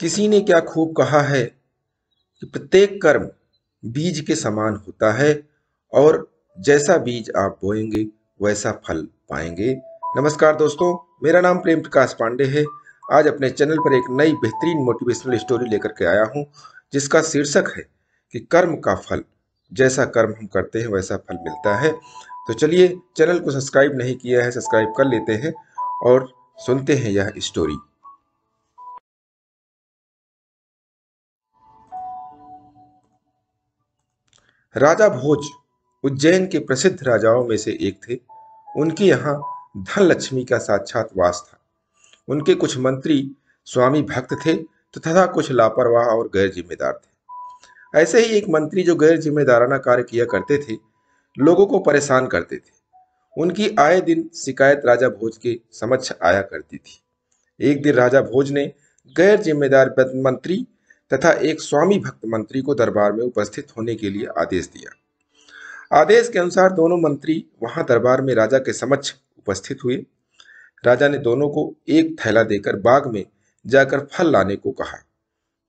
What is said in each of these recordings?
किसी ने क्या खूब कहा है कि प्रत्येक कर्म बीज के समान होता है और जैसा बीज आप बोएंगे वैसा फल पाएंगे। नमस्कार दोस्तों, मेरा नाम प्रेम प्रकाश पांडे है। आज अपने चैनल पर एक नई बेहतरीन मोटिवेशनल स्टोरी लेकर के आया हूं, जिसका शीर्षक है कि कर्म का फल। जैसा कर्म हम करते हैं वैसा फल मिलता है। तो चलिए, चैनल को सब्सक्राइब नहीं किया है, सब्सक्राइब कर लेते हैं और सुनते हैं यह स्टोरी। राजा भोज उज्जैन के प्रसिद्ध राजाओं में से एक थे। उनके यहाँ धन लक्ष्मी का साक्षात वास था। उनके कुछ मंत्री स्वामी भक्त थे तो तथा कुछ लापरवाह और गैर जिम्मेदार थे। ऐसे ही एक मंत्री जो गैर जिम्मेदाराना कार्य किया करते थे, लोगों को परेशान करते थे। उनकी आए दिन शिकायत राजा भोज के समक्ष आया करती थी। एक दिन राजा भोज ने गैर जिम्मेदार मंत्री तथा एक स्वामी भक्त मंत्री को दरबार में उपस्थित होने के लिए आदेश दिया। आदेश के अनुसार दोनों मंत्री वहां दरबार में राजा के समक्ष उपस्थित हुए। राजा ने दोनों को एक थैला देकर बाग में जाकर फल लाने को कहा।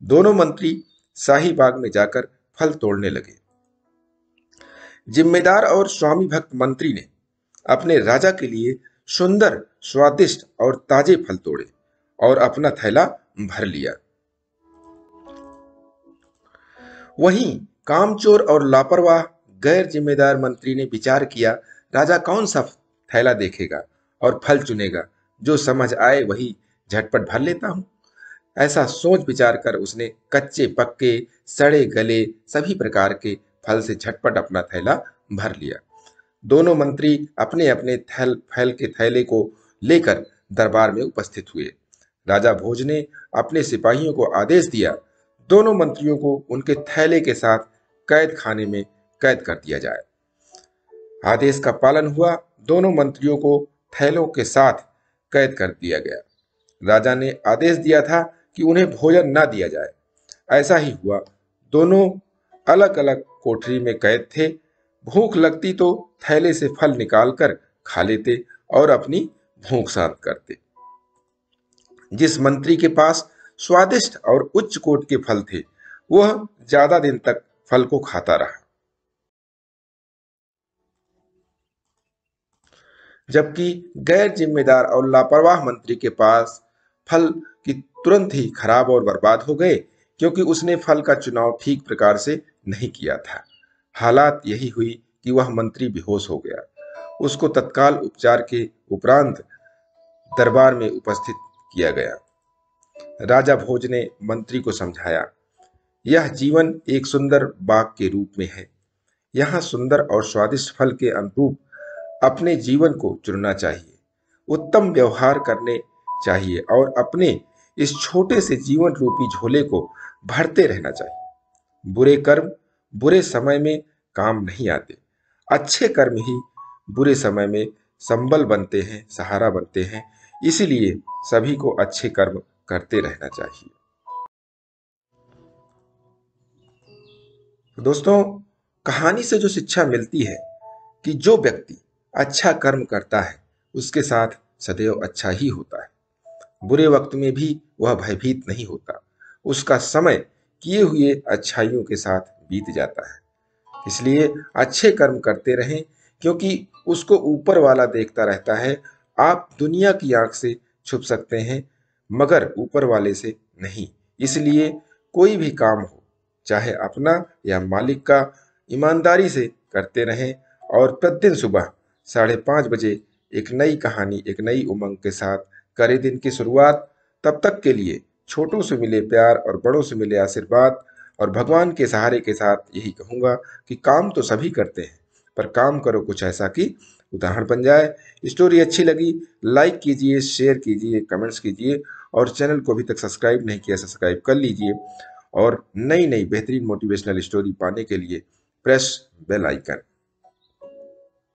दोनों मंत्री शाही बाग में जाकर फल तोड़ने लगे। जिम्मेदार और स्वामी भक्त मंत्री ने अपने राजा के लिए सुंदर, स्वादिष्ट और ताजे फल तोड़े और अपना थैला भर लिया। वहीं कामचोर और लापरवाह गैर जिम्मेदार मंत्री ने विचार किया, राजा कौन सा थैला देखेगा और फल चुनेगा, जो समझ आए वही झटपट भर लेता हूं। ऐसा सोच विचार कर उसने कच्चे पक्के, सड़े गले सभी प्रकार के फल से झटपट अपना थैला भर लिया। दोनों मंत्री अपने अपने फल के थैले को लेकर दरबार में उपस्थित हुए। राजा भोज ने अपने सिपाहियों को आदेश दिया, दोनों मंत्रियों को उनके थैले के साथ कैद खाने में कैद कर दिया जाए। आदेश का पालन हुआ। दोनों मंत्रियों को थैलों के साथ कैद कर दिया गया। राजा ने आदेश दिया था कि उन्हें भोजन न दिया जाए। ऐसा ही हुआ। दोनों अलग अलग कोठरी में कैद थे। भूख लगती तो थैले से फल निकालकर खा लेते और अपनी भूख शांत करते। जिस मंत्री के पास स्वादिष्ट और उच्च कोट के फल थे, वह ज्यादा दिन तक फल को खाता रहा। जबकि गैर जिम्मेदार और लापरवाह मंत्री के पास फल की तुरंत ही खराब और बर्बाद हो गए, क्योंकि उसने फल का चुनाव ठीक प्रकार से नहीं किया था। हालात यही हुई कि वह मंत्री बेहोश हो गया। उसको तत्काल उपचार के उपरांत दरबार में उपस्थित किया गया। राजा भोज ने मंत्री को समझाया, यह जीवन एक सुंदर बाग के रूप में है। यहाँ सुंदर और स्वादिष्ट फल के अनुरूप अपने जीवन को चुनना चाहिए, उत्तम व्यवहार करने चाहिए और अपने इस छोटे से जीवन रूपी झोले को भरते रहना चाहिए। बुरे कर्म बुरे समय में काम नहीं आते। अच्छे कर्म ही बुरे समय में संबल बनते हैं, सहारा बनते हैं। इसीलिए सभी को अच्छे कर्म करते रहना चाहिए। दोस्तों, कहानी से जो शिक्षा मिलती है कि जो व्यक्ति अच्छा कर्म करता है उसके साथ सदैव अच्छा ही होता है। बुरे वक्त में भी वह भयभीत नहीं होता। उसका समय किए हुए अच्छाइयों के साथ बीत जाता है। इसलिए अच्छे कर्म करते रहें, क्योंकि उसको ऊपर वाला देखता रहता है। आप दुनिया की आंख से छुप सकते हैं, मगर ऊपर वाले से नहीं। इसलिए कोई भी काम हो, चाहे अपना या मालिक का, ईमानदारी से करते रहें और प्रतिदिन सुबह 5:30 बजे एक नई कहानी, एक नई उमंग के साथ करें दिन की शुरुआत। तब तक के लिए छोटों से मिले प्यार और बड़ों से मिले आशीर्वाद और भगवान के सहारे के साथ यही कहूंगा कि काम तो सभी करते हैं, पर काम करो कुछ ऐसा कि उदाहरण बन जाए। स्टोरी अच्छी लगी, लाइक कीजिए, शेयर कीजिए, कमेंट्स कीजिए और चैनल को अभी तक सब्सक्राइब नहीं किया, सब्सक्राइब कर लीजिए। और नई नई बेहतरीन मोटिवेशनल स्टोरी पाने के लिए प्रेस बेल आइकन।